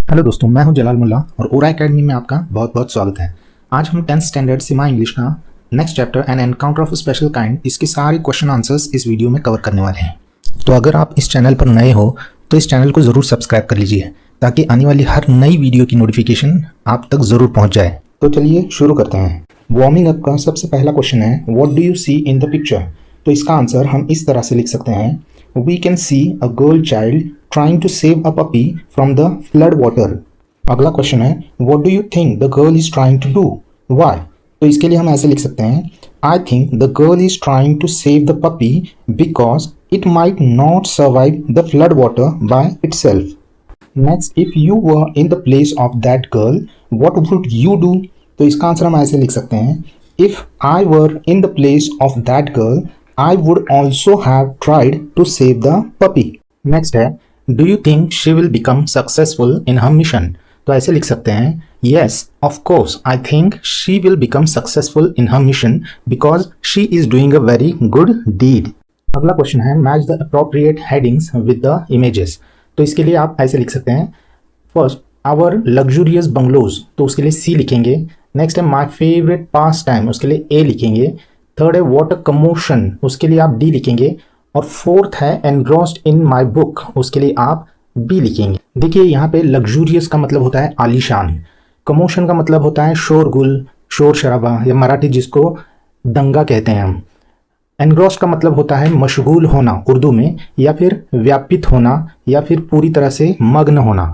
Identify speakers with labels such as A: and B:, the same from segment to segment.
A: Hello दोस्तों, मैं हूं जलाल मुल्ला और ओरा एकेडमी में आपका बहुत बहुत स्वागत है। आज हम 10th स्टैंडर्ड सिमा इंग्लिश का next chapter N encounter of special kind इसके सारे क्वेश्चन आंसर्स इस वीडियो में कवर करने वाले हैं। तो अगर आप इस चैनल पर नए हो तो इस चैनल को ज़रूर सब्सक्राइब कर लीजिए ताकि आने वाली हर नई वीडियो की नोटिफिकेशन आप तक ज़रूर पहुँच जाए। तो चलिए शुरू करते हैं। वार्मिंग अप का सबसे पहला क्वेश्चन है, what do you see in the picture. तो इसका आंसर हम इस तरह से लिख सकते हैं, we can see a girl child trying to save a puppy from the flood water. अगला क्वेश्चन है, what do you think the girl is trying to do, why. तो इसके लिए हम ऐसे लिख सकते हैं, I think the girl is trying to save the puppy because it might not survive the flood water by itself. Next, if you were in the place of that girl what would you do. तो इसका answer हम ऐसे लिख सकते हैं, if I were in the place of that girl I would also have tried to save the puppy. Next है, do you think she will become successful in her mission. तो ऐसे लिख सकते हैं, yes of course I think she will become successful in her mission because she is doing a very good deed। अगला question है, match the appropriate headings with the images। तो इसके लिए आप ऐसे लिख सकते हैं, फर्स्ट our luxurious bungalows, तो उसके लिए C लिखेंगे। नेक्स्ट है my favorite pastime, उसके लिए A लिखेंगे। थर्ड है what a commotion, उसके लिए आप D लिखेंगे। और फोर्थ है engrossed in my book, उसके लिए आप बी लिखेंगे। देखिए यहाँ पे लग्जूरियस का मतलब होता है आलीशान, कमोशन का मतलब होता है शोरगुल, शोर शराबा, या मराठी जिसको दंगा कहते हैं हम। एनग्रॉस का मतलब होता है मशगूल होना उर्दू में, या फिर व्यापित होना, या फिर पूरी तरह से मग्न होना।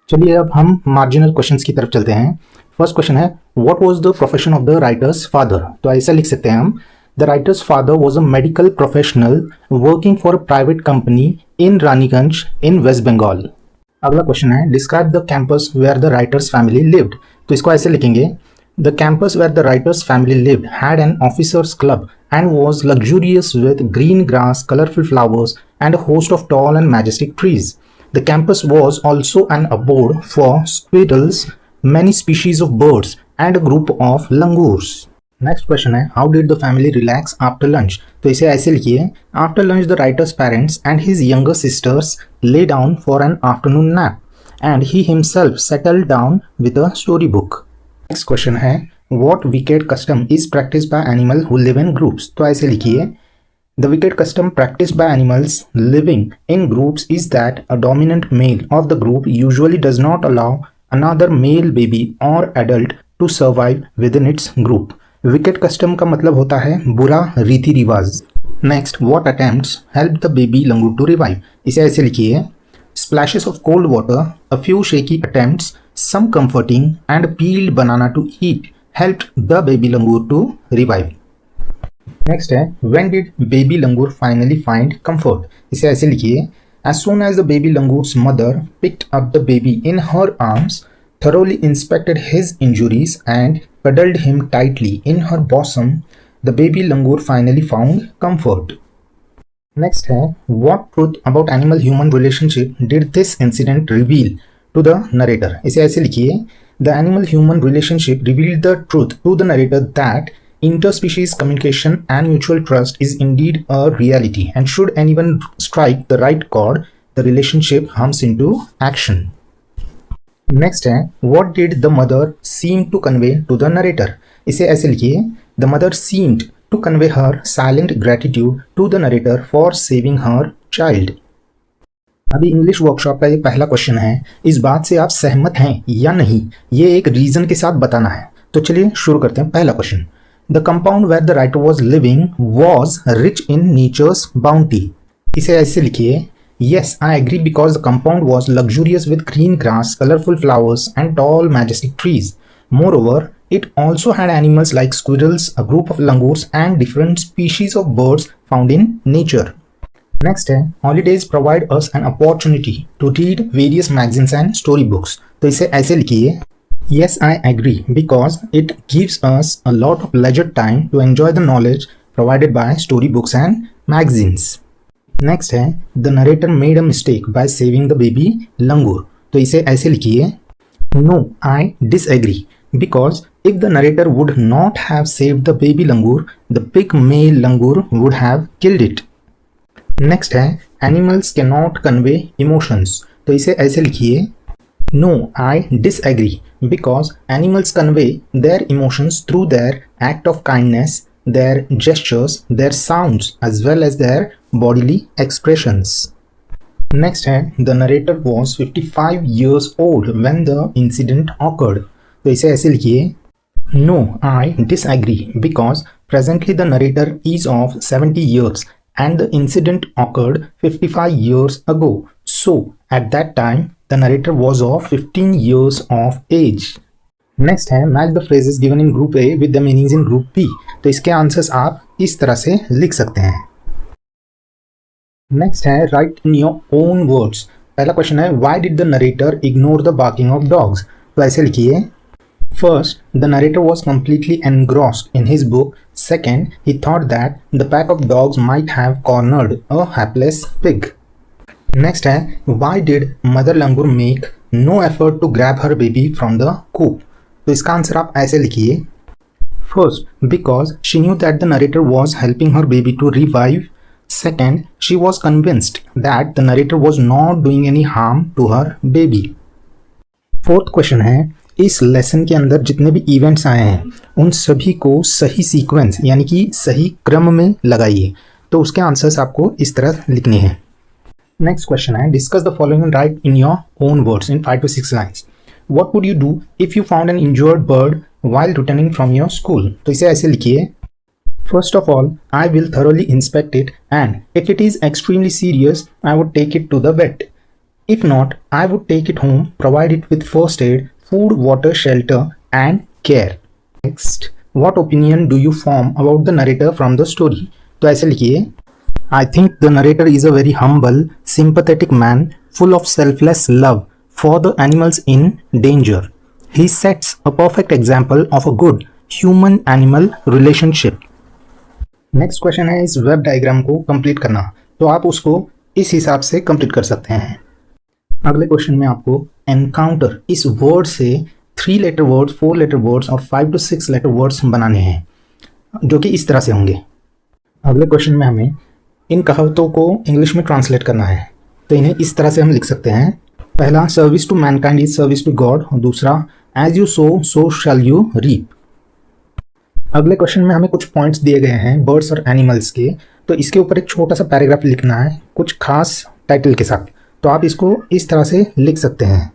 A: चलिए अब हम मार्जिनल क्वेश्चंस की तरफ चलते हैं। फर्स्ट क्वेश्चन है, what was the profession of the writers father. तो ऐसा लिख सकते हैं हम, The writer's father was a medical professional working for a private company in Raniganj in West Bengal। अगला क्वेश्चन है, describe the campus where the writer's family lived। तो इसको ऐसे लिखेंगे, The campus where the writer's family lived had an officers club and was luxurious with green grass, colorful flowers, and a host of tall and majestic trees. The campus was also an abode for squirrels, many species of birds, and a group of langurs। Next question है, how did the family relax after lunch. तो इसे ऐसे लिखिए, after lunch the writer's parents and his younger sisters lay down for an afternoon nap and he himself settled down with a story book. Next question है, what wicked custom is practised by animal who live in groups. तो ऐसे लिखिए, the wicked custom practised by animals living in groups is that a dominant male of the group usually does not allow another male baby और adult to survive within its group. Wicked custom का मतलब होता है बुरा रीति रिवाज। Next, what attempts help the baby langur to revive. इसे ऐसे लिखिए, splashes of cold water, a few shaky attempts, some comforting and peeled banana to eat helped the baby langur to revive. Next है, when did baby langur finally find comfort. इसे ऐसे लिखिए, as soon as the baby langur's mother picked up the baby in her arms, thoroughly inspected his injuries and cuddled him tightly in her bosom, the baby langur finally found comfort। Next है, what truth about animal-human relationship did this incident reveal to the narrator। इसे ऐसे लिखिए, the animal-human relationship revealed the truth to the narrator that interspecies communication and mutual trust is indeed a reality, and should anyone strike the right chord, the relationship hums into action। Next है, what did the mother seem to convey to the narrator. इसे ऐसे लिखिए, the mother seemed to convey her silent gratitude to the narrator for saving her child. अभी English workshop का ये पहला question है, इस बात से आप सहमत हैं या नहीं, ये एक रीजन के साथ बताना है। तो चलिए शुरू करते हैं। पहला question, the compound where the writer was living was rich in nature's bounty. इसे ऐसे लिखिए, Yes, I agree because the compound was luxurious with green grass, colorful flowers, and tall, majestic trees. Moreover, it also had animals like squirrels, a group of langurs, and different species of birds found in nature. Next है, holidays provide us an opportunity to read various magazines and storybooks. तो इसे ऐसे लिखिए, Yes, I agree because it gives us a lot of leisure time to enjoy the knowledge provided by storybooks and magazines। Next है, the narrator made a mistake by saving the baby langur. तो इसे ऐसे लिखिए, no I disagree because if the narrator would not have saved the baby langur the big male langur would have killed it. Next है, animals can not convey emotions. तो इसे ऐसे लिखिए, No, I disagree because animals convey their emotions through their act of kindness, their gestures, their sounds, as well as their bodily expressions. Next है the narrator was 55 years old when the incident occurred. तो इसे ऐसे लिखिए No, I disagree because presently the narrator is of 70 years and the incident occurred 55 years ago. So at that time the narrator was of 15 years of age. Next है match the phrases given in group A with the meanings in group B. तो इसके answers आप इस तरह से लिख सकते हैं. Next है write in your own words. पहला क्वेश्चन है why did the narrator ignore the barking of dogs? तो ऐसे लिखिए First, the narrator was completely engrossed in his book. Second, he thought that the pack of dogs might have cornered a hapless pig. Next है why did mother langur make no effort to grab her baby from the coop? तो इसका answer आप ऐसे लिखिए First, because she knew that the narrator was helping her baby to revive. Second, she was convinced that the narrator was not doing any harm to her baby. Fourth question है इस lesson के अंदर जितने भी events आए हैं उन सभी को सही सीक्वेंस यानी कि सही क्रम में लगाइए. तो उसके आंसर्स आपको इस तरह लिखने हैं. नेक्स्ट क्वेश्चन है discuss the following and write in your own words in 5 to 6 lines. What would you do if you found an injured bird while returning from your school? तो इसे ऐसे लिखिए first of all I will thoroughly inspect it and if it is extremely serious I would take it to the vet. If not I would take it home, provide it with first aid, food, water, shelter and care. Next, what opinion do you form about the narrator from the story? तो ऐसे लिखिए I think the narrator is a very humble, sympathetic man full of selfless love for the animals in danger. He sets a perfect example of a good human-animal relationship. Next question है इस web diagram को complete करना. तो आप उसको इस हिसाब से कंप्लीट कर सकते हैं. अगले क्वेश्चन में आपको एनकाउंटर इस वर्ड से 3 लेटर वर्ड्स, 4 लेटर वर्ड्स और 5 to 6 लेटर वर्ड्स बनाने हैं जो कि इस तरह से होंगे. अगले क्वेश्चन में हमें इन कहावतों को इंग्लिश में ट्रांसलेट करना है. तो इन्हें इस तरह से हम लिख सकते हैं. पहला service to mankind is service to God और दूसरा as you sow so shall you reap. अगले क्वेश्चन में हमें कुछ पॉइंट्स दिए गए हैं बर्ड्स और एनिमल्स के. तो इसके ऊपर एक छोटा सा पैराग्राफ लिखना है कुछ खास टाइटल के साथ. तो आप इसको इस तरह से लिख सकते हैं.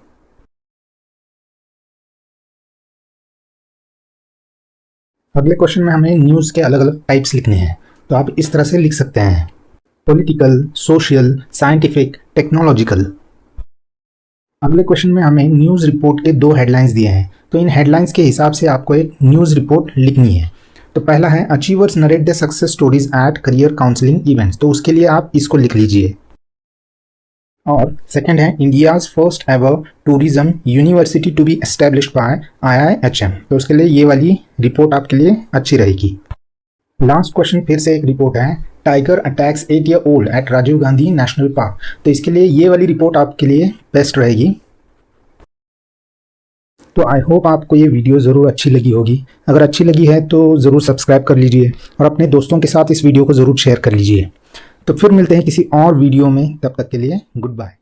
A: अगले क्वेश्चन में हमें न्यूज़ के अलग अलग टाइप्स लिखने हैं. तो आप इस तरह से लिख सकते हैं पॉलिटिकल, सोशल, साइंटिफिक, टेक्नोलॉजिकल. अगले क्वेश्चन में हमें न्यूज़ रिपोर्ट के 2 हेडलाइंस दिए हैं. तो इन हेडलाइंस के हिसाब से आपको एक न्यूज़ रिपोर्ट लिखनी है. तो पहला है achievers narrate the success stories eight career counselling events. तो उसके लिए आप इसको लिख लीजिए. और सेकंड है India's first ever tourism university to be established by IIHM. तो उसके लिए ये वाली रिपोर्ट आपके लिए अच्छी रहेगी. लास्ट क्वेश्चन फिर से एक रिपोर्ट है tiger attacks 8-year-old at Rajiv Gandhi national park. तो इसके लिए ये वाली रिपोर्ट आपके लिए बेस्ट रहेगी. तो आई होप आपको ये वीडियो ज़रूर अच्छी लगी होगी. अगर अच्छी लगी है तो ज़रूर सब्सक्राइब कर लीजिए और अपने दोस्तों के साथ इस वीडियो को ज़रूर शेयर कर लीजिए. तो फिर मिलते हैं किसी और वीडियो में. तब तक के लिए गुड बाय.